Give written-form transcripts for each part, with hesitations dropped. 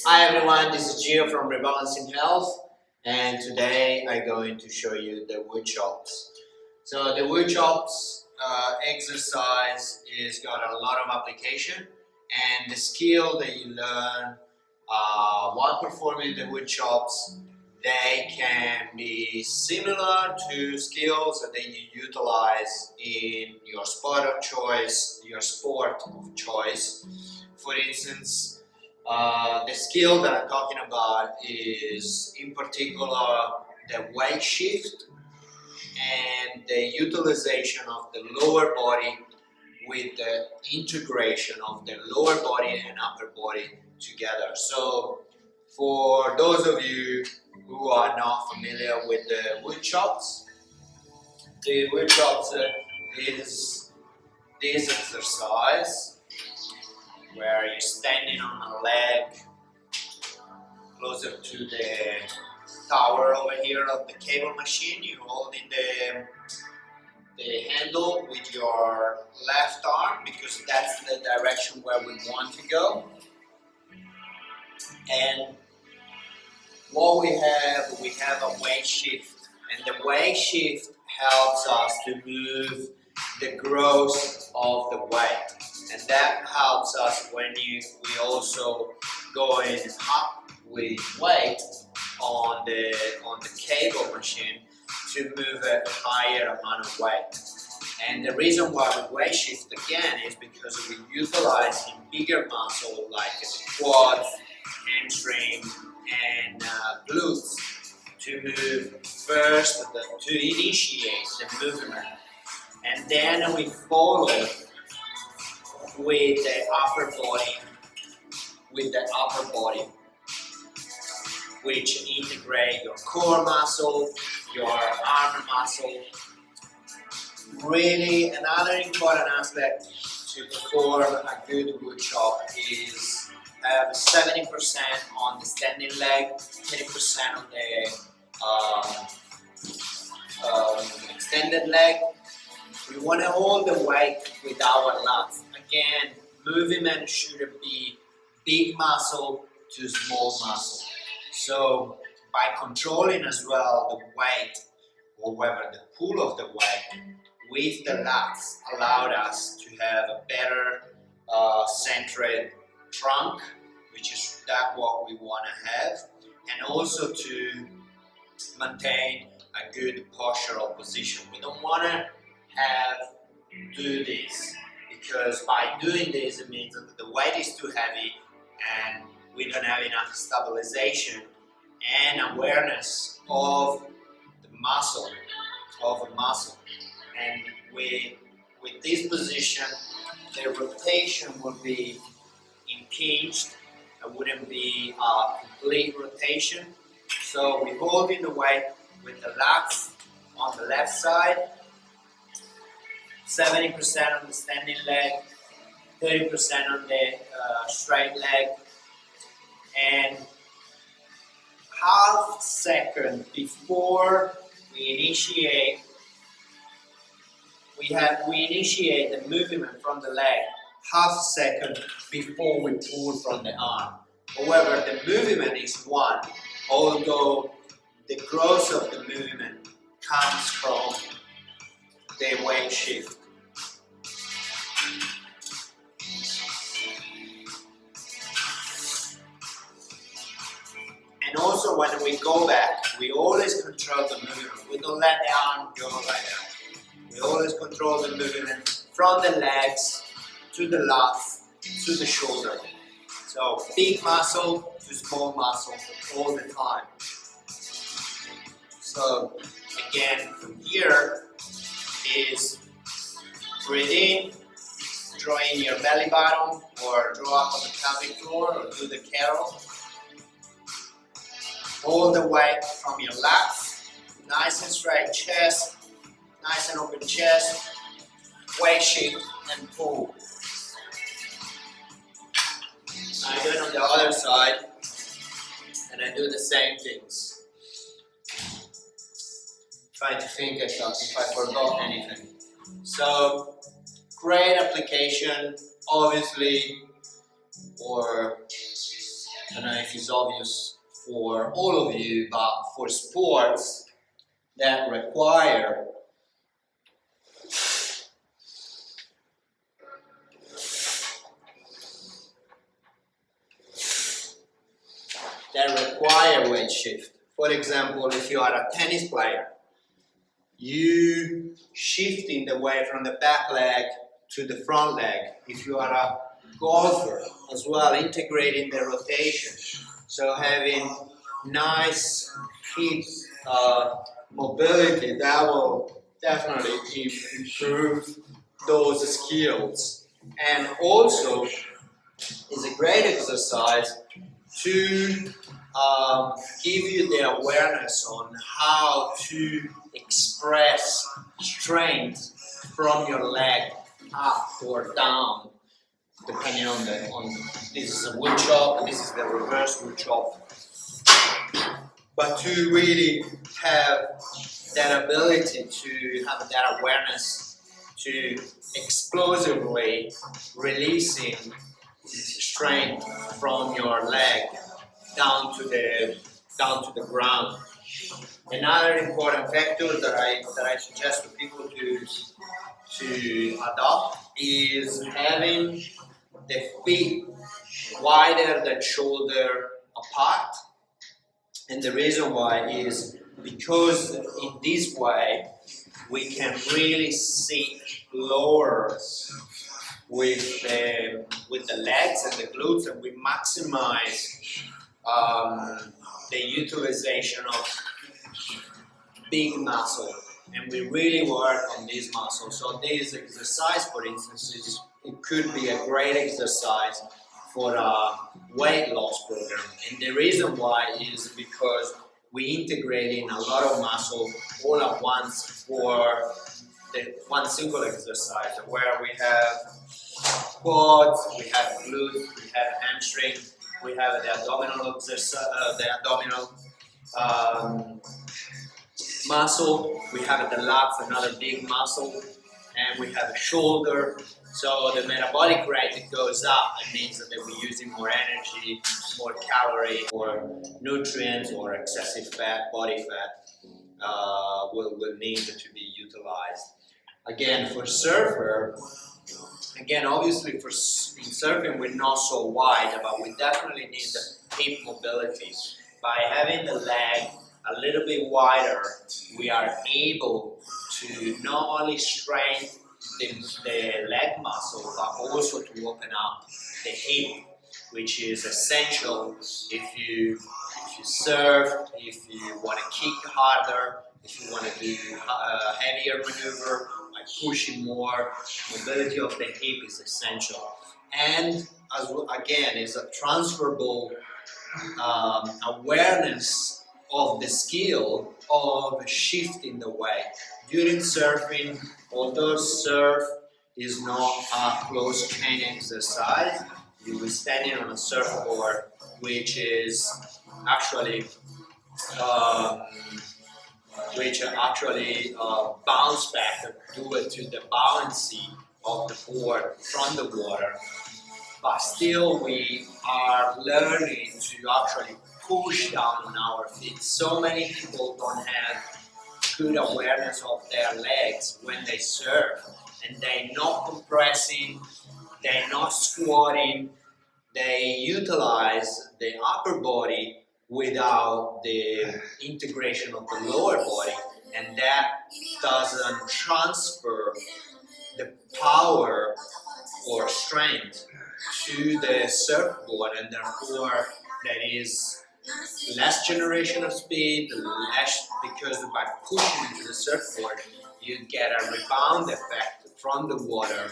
Hi everyone, this is Gio from Rebalancing Health, and today I'm going to show you the woodchops. So the woodchops exercise is got a lot of application, and the skill that you learn while performing the woodchops, they can be similar to skills that you utilize in your sport of choice, For instance, the skill that I'm talking about is in particular the weight shift and the utilization of the lower body with the integration of the lower body and upper body together. So for those of you who are not familiar with the woodchops is this exercise where you're standing on a leg closer to the tower over here of the cable machine. You're holding the handle with your left arm because that's the direction where we want to go. And what we have a weight shift, and the weight shift helps us to move the growth of the weight, and that helps us when we also going up with weight on the cable machine to move a higher amount of weight. And the reason why we weight shift again is because we're utilizing bigger muscle like the quads, hamstring, and glutes to move first, to initiate the movement, and then we follow with the upper body, which integrate your core muscle, your arm muscle. Really, another important aspect to perform a good woodchop is have 70% on the standing leg, 30% on the extended leg. We want to hold the weight with our lats. Again, movement shouldn't be big muscle to small muscle. So by controlling as well the weight, or whether the pull of the weight with the lats allowed us to have a better centered trunk, which is what we want to have, and also to maintain a good postural position. We don't want to do this because by doing this it means that the weight is too heavy and we don't have enough stabilization and awareness of the muscle, and with this position the rotation would be impinged. It wouldn't be a complete rotation. So we're holding the weight with the lats on the left side, 70% on the standing leg, 30% on the straight leg, and half second before we initiate the movement from the leg, half second before we pull from the arm. However, the movement is one, although the growth of the movement comes from the weight shift. And also when we go back, we always control the movement. We don't let the arm go like that. We always control the movement from the legs to the lats to the shoulder. So big muscle to small muscle all the time. So again, from here is breathe in, draw in your belly button or draw up on the pelvic floor or do the carol. Hold the weight from your lats, nice and straight chest, nice and open chest, weight shift and pull. I do it on the other side and I do the same things. Try to think if I forgot anything. So great application obviously for I don't know if it's obvious for all of you, but for sports that require weight shift. For example, if you are a tennis player, you shifting the weight from the back leg to the front leg. If you are a golfer as well, integrating the rotation, so having nice hip mobility, that will definitely improve those skills. And also is a great exercise to give you the awareness on how to express strength from your leg up or down, depending on this is a woodchop, this is the reverse woodchop. But to really have that ability to have that awareness to explosively releasing strength from your leg down to the ground. Another important factor that I suggest to people to adopt is having the feet wider than shoulder apart. And the reason why is because in this way we can really sink lower with the legs and the glutes, and we maximize the utilization of big muscle, and we really work on these muscles. So this exercise, for instance, it could be a great exercise for a weight loss program. And the reason why is because we integrate in a lot of muscle all at once for the one single exercise, where we have quads, we have glutes, we have hamstring, we have the abdominal exercise, the abdominal muscle, we have the lats, another big muscle, and we have a shoulder. So the metabolic rate goes up. It means that we're using more energy, more calorie, or nutrients, or excessive fat, body fat will need to be utilized. Again, for surfer, obviously in surfing we're not so wide, but we definitely need the hip mobility. By having the leg a little bit wider, we are able to not only strengthen the leg muscle, but also to open up the hip, which is essential if you surf, if you want to kick harder, if you want to do a heavier maneuver, like pushing more. Mobility of the hip is essential. And again, is a transferable awareness of the skill of shifting the weight. During surfing, although surf is not a close chain exercise, you will standing on a surfboard, which is actually bounce back due to the buoyancy of the board from the water. But still we are learning to actually push down on our feet. So many people don't have good awareness of their legs when they surf, and they're not compressing, they're not squatting, they utilize the upper body without the integration of the lower body, and that doesn't transfer the power or strength to the surfboard, and therefore there is less generation of speed, because by pushing into the surfboard you get a rebound effect from the water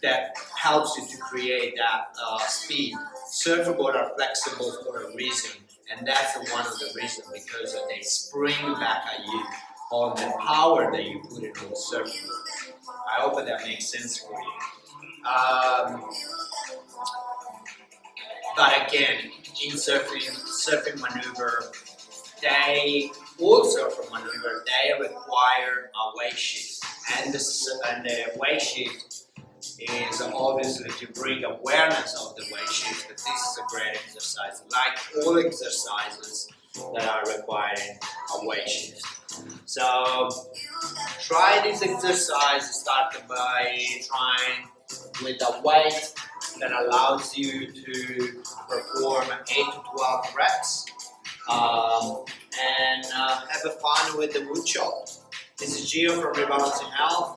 that helps you to create that speed. Surfboards are flexible for a reason, and that's one of the reasons, because they spring back at you on the power that you put into the surfboard. I hope that makes sense for you. But again, in surfing maneuver, they require a weight shift, and the weight shift is obviously to bring awareness of the weight shift, but this is a great exercise, like all exercises that are requiring a weight shift. So try this exercise, start by trying with a weight that allows you to perform 8 to 12 reps and have a fun with the woodchop. This is Gio from Rebalancing Health.